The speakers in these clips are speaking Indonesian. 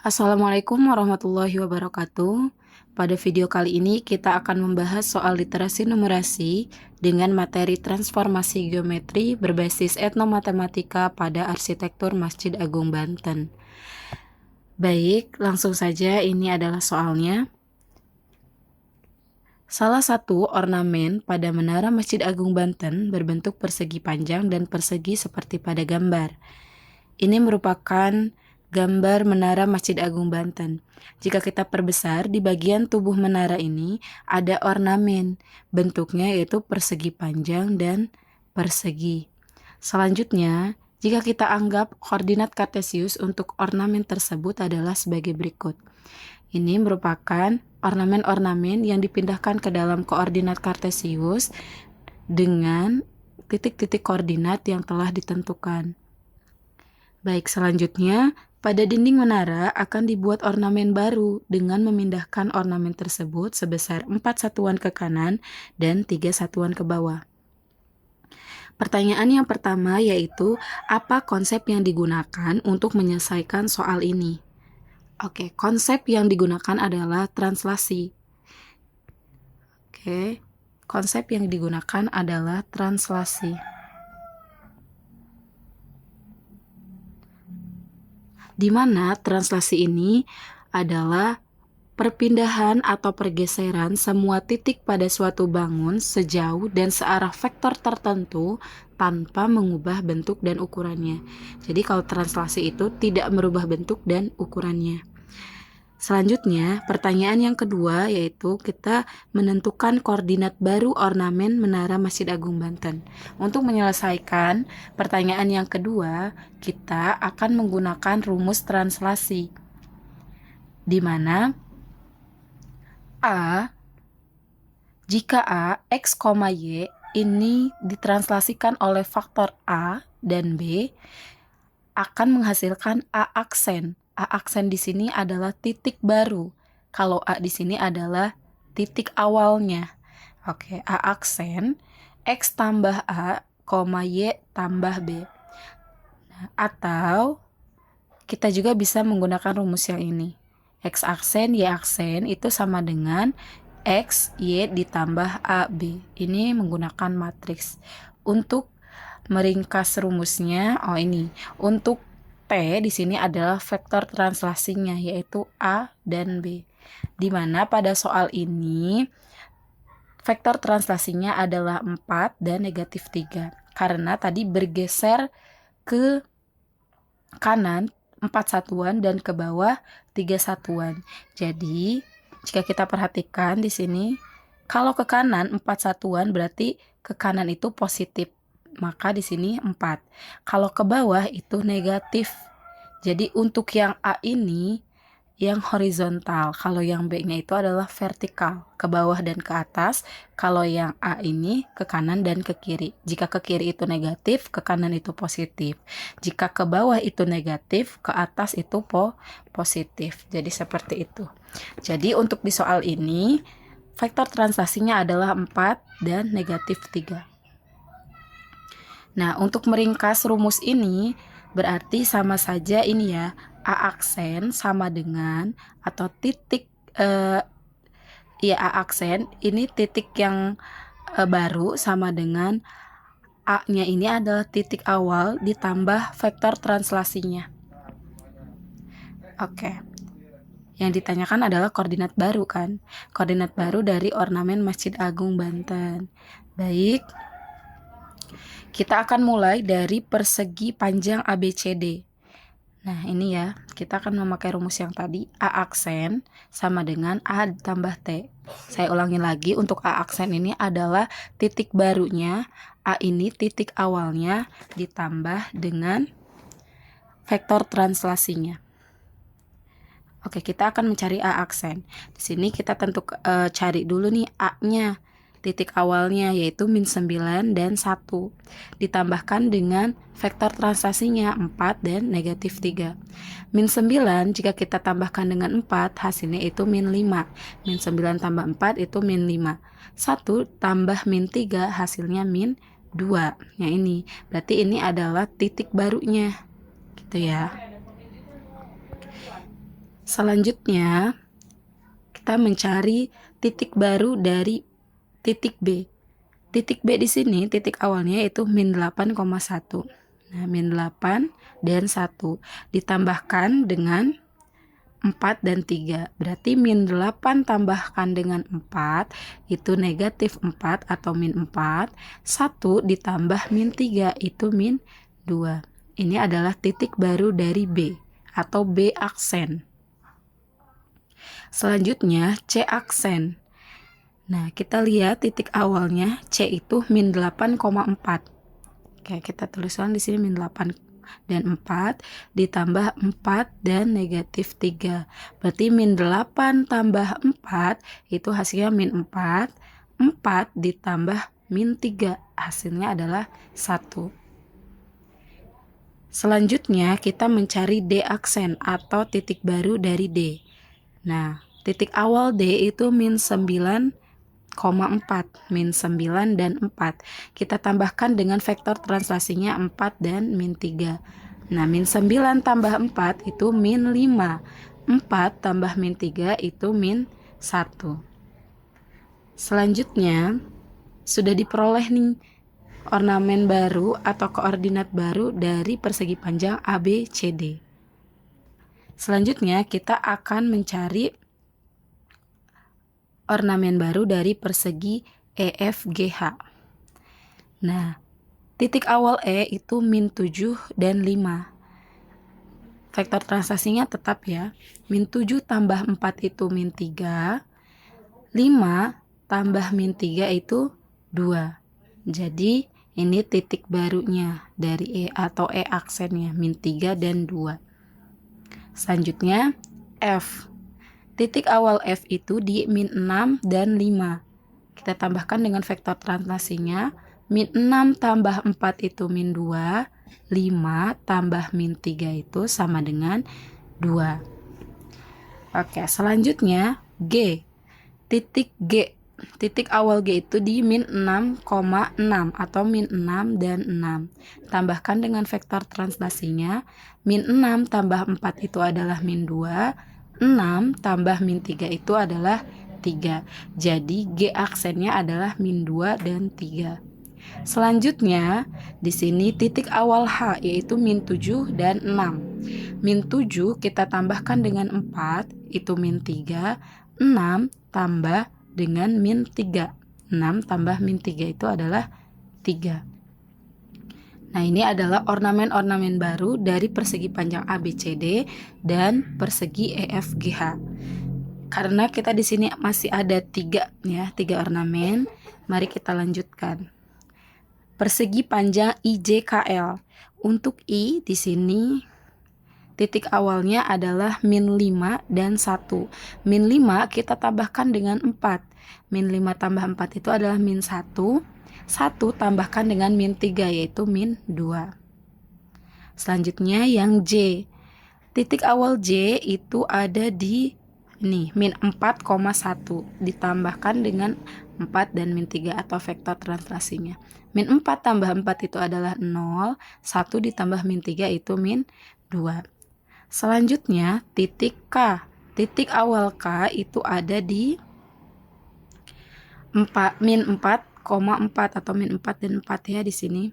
Assalamualaikum warahmatullahi wabarakatuh. Pada video kali ini kita akan membahas soal literasi numerasi dengan materi transformasi geometri berbasis etnomatematika pada arsitektur Masjid Agung Banten. Baik, langsung saja ini adalah soalnya. Salah satu ornamen pada menara Masjid Agung Banten berbentuk persegi panjang dan persegi seperti pada gambar. Ini merupakan gambar menara Masjid Agung Banten. Jika kita perbesar, di bagian tubuh menara ini ada ornamen. Bentuknya yaitu persegi panjang dan persegi. Selanjutnya, jika kita anggap koordinat kartesius untuk ornamen tersebut adalah sebagai berikut. Ini merupakan ornamen-ornamen yang dipindahkan ke dalam koordinat kartesius dengan titik-titik koordinat yang telah ditentukan. Baik, selanjutnya, pada dinding menara akan dibuat ornamen baru dengan memindahkan ornamen tersebut sebesar 4 satuan ke kanan dan 3 satuan ke bawah. Pertanyaan yang pertama yaitu, apa konsep yang digunakan untuk menyelesaikan soal ini? Oke, konsep yang digunakan adalah translasi. Oke, konsep yang digunakan adalah translasi. Di mana translasi ini adalah perpindahan atau pergeseran semua titik pada suatu bangun sejauh dan searah vektor tertentu tanpa mengubah bentuk dan ukurannya. Jadi kalau translasi itu tidak merubah bentuk dan ukurannya. Selanjutnya, pertanyaan yang kedua yaitu kita menentukan koordinat baru ornamen menara Masjid Agung Banten. Untuk menyelesaikan pertanyaan yang kedua, kita akan menggunakan rumus translasi, di mana jika A, X, Y ini ditranslasikan oleh faktor A dan B akan menghasilkan A aksen. A aksen di sini adalah titik baru. Kalau A di sini adalah titik awalnya. Oke, A aksen X tambah A, Y tambah B. Nah, atau kita juga bisa menggunakan rumus yang ini. X aksen, Y aksen itu sama dengan X, Y ditambah A, B. Ini menggunakan matriks. Untuk meringkas rumusnya, ini. Untuk T di sini adalah vektor translasinya, yaitu A dan B. Di mana pada soal ini, vektor translasinya adalah 4 dan negatif 3. Karena tadi bergeser ke kanan 4 satuan dan ke bawah 3 satuan. Jadi, jika kita perhatikan di sini, kalau ke kanan 4 satuan berarti ke kanan itu positif. Maka di sini 4. Kalau ke bawah itu negatif. Jadi untuk yang A ini yang horizontal, kalau yang B-nya itu adalah vertikal, ke bawah dan ke atas. Kalau yang A ini ke kanan dan ke kiri. Jika ke kiri itu negatif, ke kanan itu positif. Jika ke bawah itu negatif, ke atas itu positif. Jadi seperti itu. Jadi untuk di soal ini, vektor translasinya adalah 4 dan negatif 3. Nah, untuk meringkas rumus ini, berarti sama saja ini ya, A aksen sama dengan, atau titik, A aksen, ini titik yang baru sama dengan, A-nya ini adalah titik awal ditambah vektor translasinya. Oke. Yang ditanyakan adalah koordinat baru kan? Koordinat baru dari ornamen Masjid Agung Banten. Baik. Kita akan mulai dari persegi panjang ABCD. Nah, ini ya, kita akan memakai rumus yang tadi. A aksen sama dengan A ditambah T. Saya ulangi lagi, untuk A aksen ini adalah titik barunya, A ini titik awalnya, ditambah dengan vektor translasinya. Oke, kita akan mencari A aksen. Di sini kita cari dulu nih A-nya. Titik awalnya yaitu min 9 dan 1. Ditambahkan dengan vektor translasinya 4 dan negatif 3. Min 9 jika kita tambahkan dengan 4 hasilnya itu min 5. Min 9 tambah 4 itu min 5. 1 tambah min 3 hasilnya min 2. Ya ini, berarti ini adalah titik barunya. Gitu ya. Selanjutnya, kita mencari titik baru dari titik B. Titik B di sini, titik awalnya yaitu min 8,1. Nah, min 8 dan 1 ditambahkan dengan 4 dan 3. Berarti min 8 tambahkan dengan 4 itu negatif 4 atau min 4. 1 ditambah min 3 itu min 2. Ini adalah titik baru dari B atau B aksen. Selanjutnya C aksen. Nah, kita lihat titik awalnya C itu min 8,4. Oke, kita tuliskan di sini min 8 dan 4 ditambah 4 dan negatif 3. Berarti min 8 tambah 4 itu hasilnya min 4. 4 ditambah min 3 hasilnya adalah 1. Selanjutnya kita mencari D aksen atau titik baru dari D. Nah, titik awal D itu min 9,4, min 9 dan 4. Kita tambahkan dengan vektor translasinya 4 dan min 3. Nah, min 9 tambah 4 itu min 5. 4 tambah min 3 itu min 1. Selanjutnya, sudah diperoleh nih ornamen baru atau koordinat baru dari persegi panjang ABCD. Selanjutnya, kita akan mencari ornamen baru dari persegi EFGH. Nah, titik awal E itu min 7 dan 5. Vektor translasinya tetap ya. Min 7 tambah 4 itu min 3. 5 tambah min 3 itu 2. Jadi, ini titik barunya dari E atau E aksennya, min 3 dan 2. Selanjutnya, F. Titik awal F itu di min 6 dan 5. Kita tambahkan dengan vektor translasinya. Min 6 tambah 4 itu min 2. 5 tambah min 3 itu sama dengan 2. Oke, selanjutnya G. Titik G. Titik awal G itu di min 6,6 atau min 6 dan 6. Tambahkan dengan vektor translasinya. Min 6 tambah 4 itu adalah min 2. 6 tambah min 3 itu adalah 3. Jadi G aksennya adalah min 2 dan 3. Selanjutnya, di sini titik awal H yaitu min 7 dan 6. Min 7 kita tambahkan dengan 4, itu min 3. 6 tambah dengan min 3. 6 tambah min 3 itu adalah 3. Nah, ini adalah ornamen-ornamen baru dari persegi panjang ABCD dan persegi EFGH. Karena kita di sini masih ada 3 ornamen, mari kita lanjutkan. Persegi panjang IJKL. Untuk I di sini titik awalnya adalah min 5 dan 1. Min 5 kita tambahkan dengan 4. Min 5 tambah 4 itu adalah min 1. 1 tambahkan dengan min 3 yaitu min 2. Selanjutnya yang J. Titik awal J itu ada di ini, min 4,1 ditambahkan dengan 4 dan min 3 atau vektor translasinya. Min 4 tambah 4 itu adalah 0. 1 ditambah min 3 itu min 2. Selanjutnya titik K. Titik awal K itu ada di min 4,4 atau min 4 dan 4 ya di sini.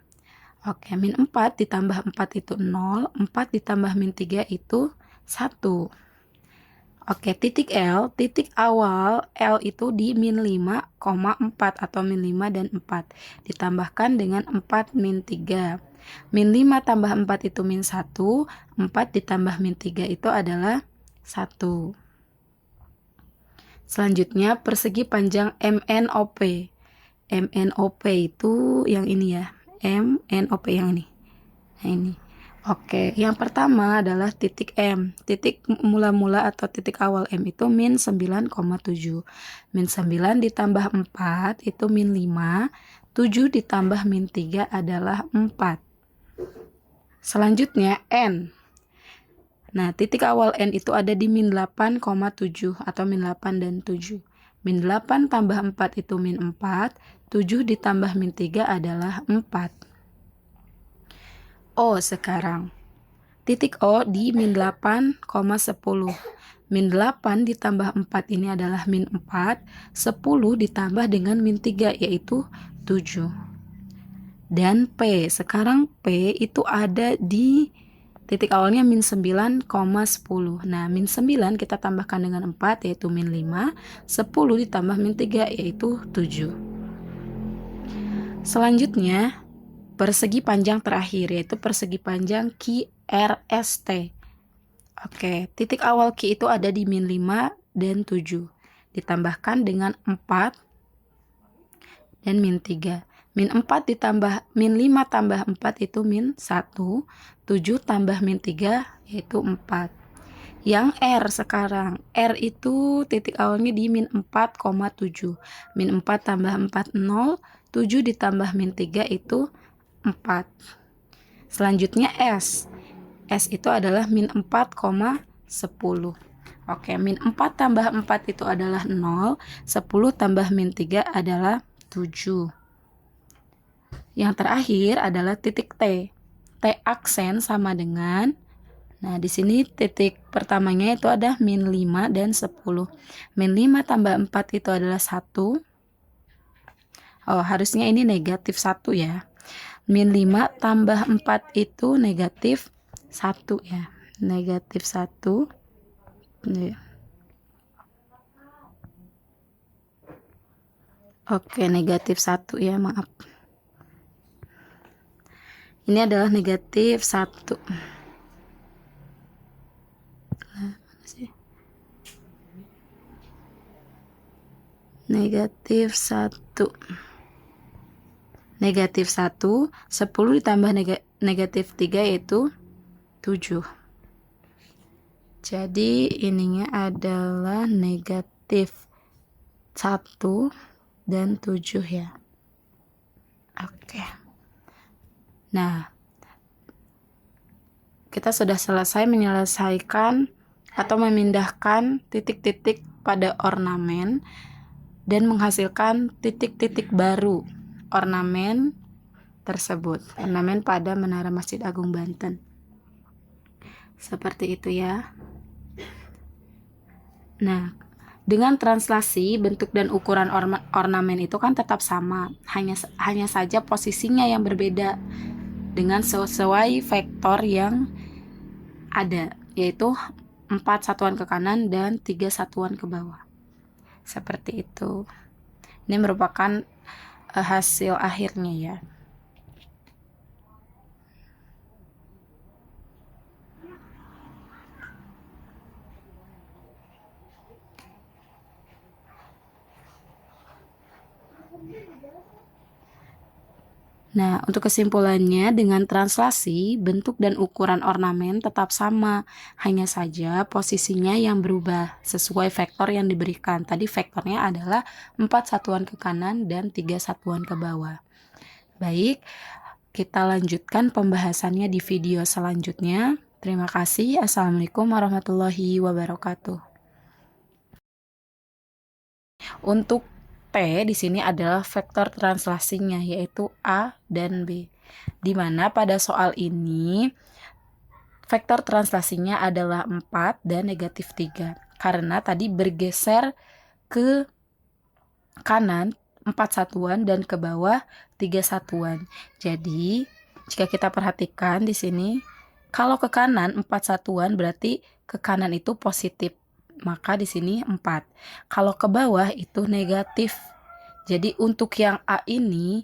Oke, min 4 ditambah 4 itu 0. 4 ditambah min 3 itu 1. Oke, titik L. Titik awal L itu di min 5,4 atau min 5 dan 4. Ditambahkan dengan 4 min 3. Min 5 tambah 4 itu min 1. 4 ditambah min 3 itu adalah 1. Selanjutnya persegi panjang MNOP. MNOP itu yang ini ya. MNOP yang ini. Nah, ini. Oke, yang pertama adalah titik M. Titik mula-mula atau titik awal M itu min 9,7. Min 9 ditambah 4 itu min 5. 7 ditambah min 3 adalah 4. Selanjutnya N. Nah, titik awal N itu ada di min 8,7 atau min 8 dan 7. Min 8 tambah 4 itu min 4. 7 ditambah min 3 adalah 4. O sekarang. Titik O di min 8,10. Min 8 ditambah 4 ini adalah min 4. 10 ditambah dengan min 3 yaitu 7. Dan P, sekarang P itu ada di titik awalnya min 9,10. Nah, min 9 kita tambahkan dengan 4 yaitu min 5. 10 ditambah min 3 yaitu 7. Selanjutnya, persegi panjang terakhir yaitu persegi panjang QRST. Oke, titik awal Q itu ada di min 5 dan 7. Ditambahkan dengan 4 dan min 3. Min 4 ditambah min 5 tambah 4 itu min 1. 7 tambah min 3 yaitu 4. Yang R sekarang, R itu titik awalnya di min 4,7. Min 4 tambah 4, 0. 7 ditambah min 3 itu 4. Selanjutnya S. S itu adalah min 4,10. Oke, min 4 tambah 4 itu adalah 0. 10 tambah min 3 adalah 7. Yang terakhir adalah titik T. T aksen sama dengan, nah di sini titik pertamanya itu ada min 5 dan 10. Min 5 tambah 4 itu adalah 1. Oh, harusnya ini negatif 1 ya. Min 5 tambah 4 itu negatif 1 ya. Negatif 1. Oke, negatif 1 ya, maaf. Ini adalah negatif 1. Negatif 1. Negatif 1, 10 ditambah negatif 3 yaitu 7. Jadi ininya adalah negatif 1 dan 7 ya. Oke. Nah, kita sudah selesai menyelesaikan atau memindahkan titik-titik pada ornamen dan menghasilkan titik-titik baru ornamen tersebut. Ornamen pada Menara Masjid Agung Banten. Seperti itu ya. Nah, dengan translasi bentuk dan ukuran ornamen itu kan tetap sama, hanya saja posisinya yang berbeda dengan sesuai vektor yang ada, yaitu 4 satuan ke kanan dan 3 satuan ke bawah. Seperti itu. Ini merupakan hasil akhirnya ya. Nah, untuk kesimpulannya, dengan translasi, bentuk dan ukuran ornamen tetap sama, hanya saja posisinya yang berubah sesuai vektor yang diberikan. Tadi vektornya adalah 4 satuan ke kanan dan 3 satuan ke bawah. Baik, kita lanjutkan pembahasannya di video selanjutnya. Terima kasih. Assalamualaikum warahmatullahi wabarakatuh. Untuk T di sini adalah vektor translasinya, yaitu A dan B. Di mana pada soal ini vektor translasinya adalah 4 dan negatif 3. Karena tadi bergeser ke kanan 4 satuan dan ke bawah 3 satuan. Jadi, jika kita perhatikan di sini, kalau ke kanan 4 satuan berarti ke kanan itu positif. Maka di sini 4. Kalau ke bawah itu negatif. Jadi untuk yang A ini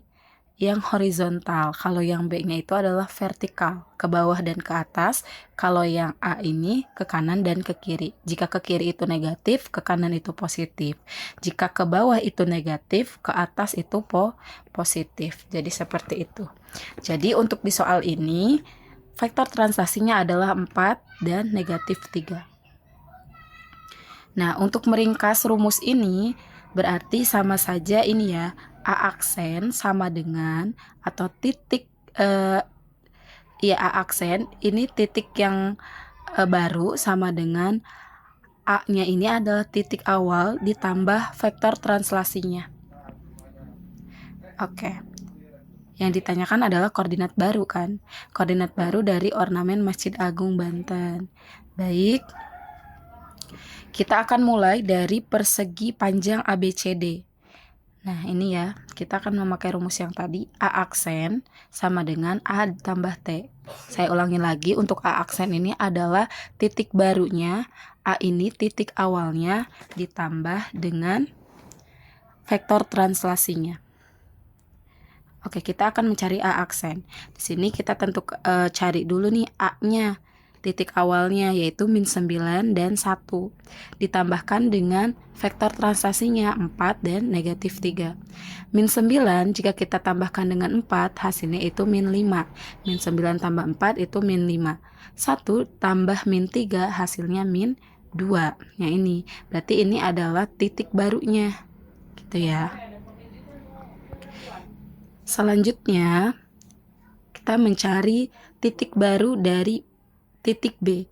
yang horizontal, kalau yang B-nya itu adalah vertikal, ke bawah dan ke atas. Kalau yang A ini ke kanan dan ke kiri. Jika ke kiri itu negatif, ke kanan itu positif. Jika ke bawah itu negatif, ke atas itu positif. Jadi seperti itu. Jadi untuk di soal ini vektor translasinya adalah 4 dan negatif 3. Nah, untuk meringkas rumus ini berarti sama saja ini ya, A aksen sama dengan atau titik A aksen ini titik yang baru sama dengan A-nya ini adalah titik awal ditambah vektor translasinya. Oke. Yang ditanyakan adalah koordinat baru kan? Koordinat baru dari ornamen Masjid Agung Banten. Baik. Kita akan mulai dari persegi panjang ABCD. Nah, ini ya, kita akan memakai rumus yang tadi, A aksen sama dengan A ditambah T. Saya ulangi lagi, untuk A aksen ini adalah titik barunya, A ini titik awalnya, ditambah dengan vektor translasinya. Oke, kita akan mencari A aksen. Di sini kita tentu cari dulu nih A-nya. Titik awalnya yaitu -9 dan 1. Ditambahkan dengan vektor translasinya 4 dan -3. -9 jika kita tambahkan dengan 4 hasilnya itu -5. -9 tambah 4 itu -5. 1 tambah -3 hasilnya -2. Ya ini, berarti ini adalah titik barunya. Gitu ya. Selanjutnya kita mencari titik baru dari titik B.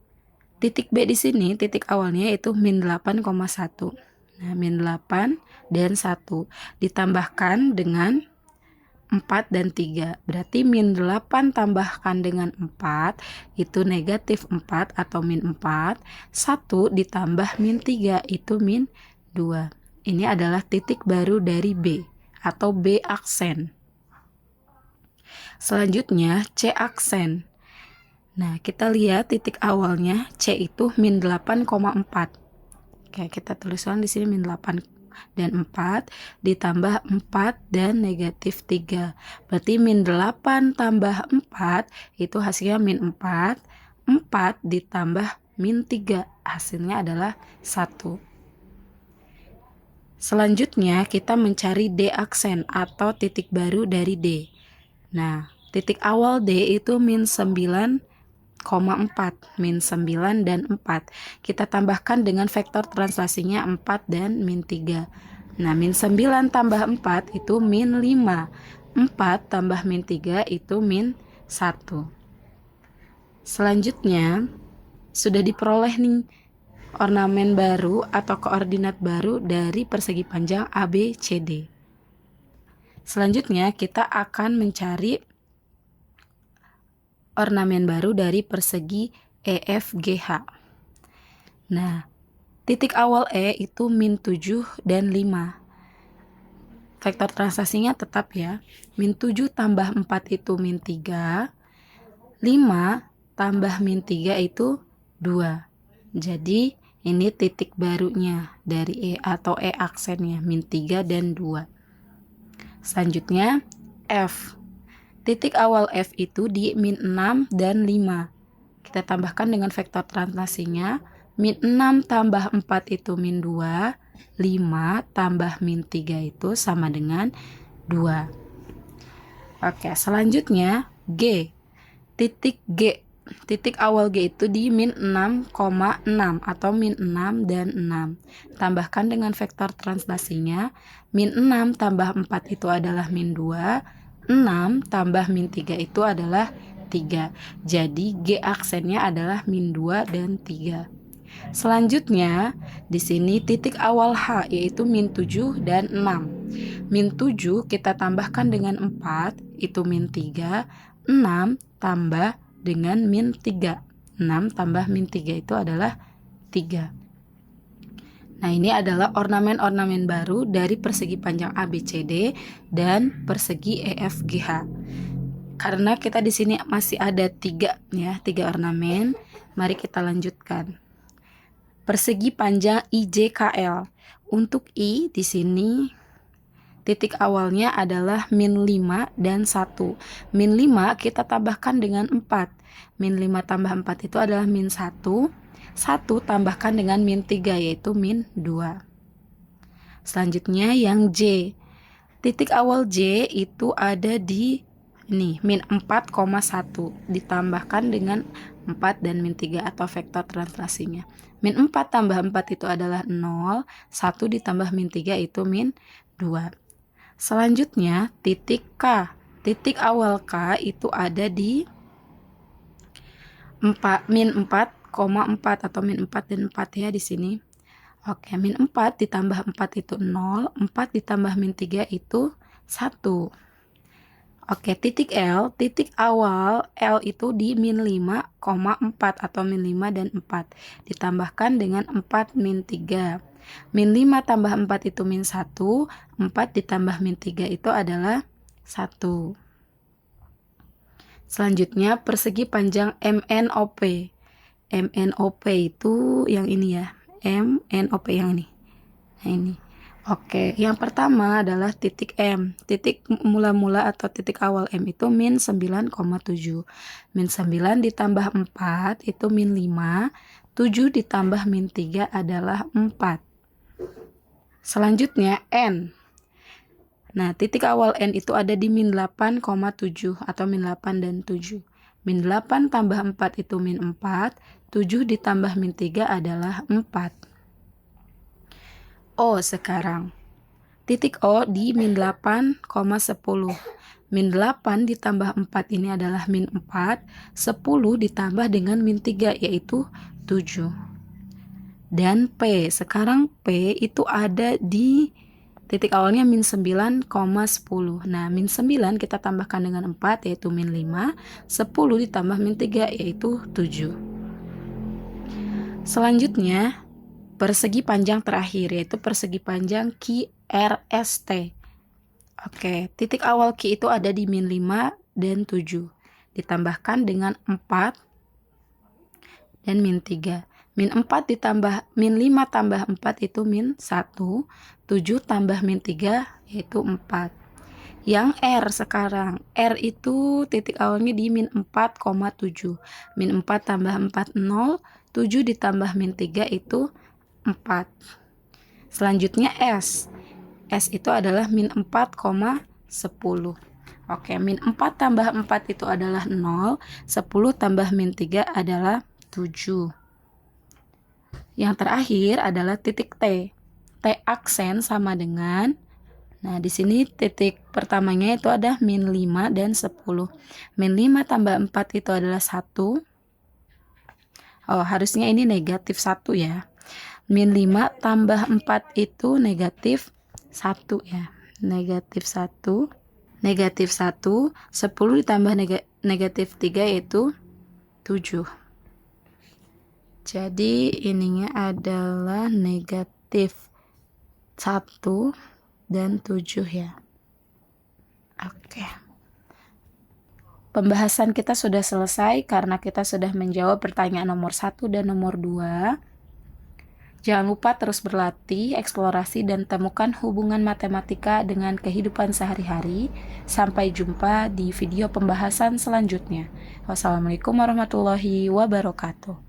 Titik B di sini titik awalnya yaitu -8,1. Nah, -8 dan 1 ditambahkan dengan 4 dan 3. Berarti -8 tambahkan dengan 4 itu -4 atau -4. 1 ditambah -3 itu -2. Ini adalah titik baru dari B atau B aksen. Selanjutnya C aksen. Nah, kita lihat titik awalnya C itu -8,4. Oke, kita tuliskan di sini -8 dan 4 ditambah 4 dan -3. Berarti -8 tambah 4 itu hasilnya -4. 4 ditambah -3 hasilnya adalah 1. Selanjutnya kita mencari D aksen atau titik baru dari D. Nah, titik awal D itu -9,4, -9 dan 4. Kita tambahkan dengan vektor translasinya 4 dan -3. Nah, -9 tambah 4 itu -5. 4 tambah -3 itu -1. Selanjutnya, sudah diperoleh nih ornamen baru atau koordinat baru dari persegi panjang ABCD. Selanjutnya, kita akan mencari ornamen baru dari persegi EFGH. Nah, titik awal E itu -7 dan 5. Vektor translasinya tetap ya. -7 tambah 4 itu -3. 5 tambah -3 itu 2. Jadi, ini titik barunya dari E atau E aksennya, -3 dan 2. Selanjutnya, F. Titik awal F itu di -6 dan 5. Kita tambahkan dengan vektor translasinya. -6 tambah 4 itu -2. 5 tambah -3 itu sama dengan 2. Oke, selanjutnya G. Titik G. Titik awal G itu di -6,6 atau -6 dan 6. Tambahkan dengan vektor translasinya. -6 tambah 4 itu adalah -2. 6 tambah -3 itu adalah 3. Jadi G aksennya adalah -2 dan 3. Selanjutnya, di sini titik awal H yaitu -7 dan 6. -7 kita tambahkan dengan 4 itu -3. 6 tambah dengan -3. 6 tambah -3 itu adalah 3. Nah, ini adalah ornamen-ornamen baru dari persegi panjang ABCD dan persegi EFGH. Karena kita di sini masih ada 3 ornamen, mari kita lanjutkan. Persegi panjang IJKL. Untuk I di sini titik awalnya adalah -5 dan 1. -5 kita tambahkan dengan 4. -5 tambah 4 itu adalah -1. 1 tambahkan dengan -3 yaitu -2. Selanjutnya yang J. Titik awal J itu ada di ini -4,1 ditambahkan dengan 4 dan -3 atau vektor translasinya. -4 tambah 4 itu adalah 0. 1 ditambah -3 itu -2. Selanjutnya titik K. Titik awal K itu ada di -4,4 atau -4 dan 4 ya di sini. Oke, -4 ditambah 4 itu 0. 4 ditambah -3 itu 1. Oke, titik L, titik awal L itu di min 5,4 atau min 5 dan 4. Ditambahkan dengan 4 min 3. Min 5 tambah 4 itu min 1, 4 ditambah min 3 itu adalah 1. Selanjutnya, persegi panjang MNOP. MNOP itu yang ini ya, MNOP yang ini. Nah ini. Oke, yang pertama adalah titik M. Titik mula-mula atau titik awal M itu min 9,7. Min 9 ditambah 4 itu min 5. 7 ditambah min 3 adalah 4. Selanjutnya N. Nah, titik awal N itu ada di min 8,7 atau min 8 dan 7. Min 8 tambah 4 itu min 4. 7 ditambah min 3 adalah 4. O sekarang. Titik O di min 8,10. Min 8 ditambah 4 ini adalah min 4. 10 ditambah dengan min 3 yaitu 7. Dan P. Sekarang P itu ada di titik awalnya min 9,10. Nah, min 9 kita tambahkan dengan 4 yaitu min 5. 10 ditambah min 3 yaitu 7. Selanjutnya, persegi panjang terakhir yaitu persegi panjang QRST. Oke, titik awal Q itu ada di min 5 dan 7. Ditambahkan dengan 4 dan min 3. Min 4 ditambah min 5 tambah 4 itu min 1. 7 tambah min 3 yaitu 4. Yang R sekarang. R itu titik awalnya di min 4,7. Min 4 tambah 4 0. 7 ditambah min 3 itu 4. Selanjutnya S. S itu adalah min 4,10. Oke, min 4 tambah 4 itu adalah 0. 10 tambah min 3 adalah 7. Yang terakhir adalah titik T. T aksen sama dengan, nah di sini titik pertamanya itu ada min 5 dan 10. Min 5 tambah 4 itu adalah 1. Oh, harusnya ini negatif 1 ya. Min 5 tambah 4 itu negatif 1 ya. Negatif 1. Negatif 1. 10 ditambah negatif 3 yaitu 7. Jadi ininya adalah negatif 1 dan 7 ya. Oke. Pembahasan kita sudah selesai karena kita sudah menjawab pertanyaan nomor 1 dan nomor 2. Jangan lupa terus berlatih, eksplorasi, dan temukan hubungan matematika dengan kehidupan sehari-hari. Sampai jumpa di video pembahasan selanjutnya. Wassalamualaikum warahmatullahi wabarakatuh.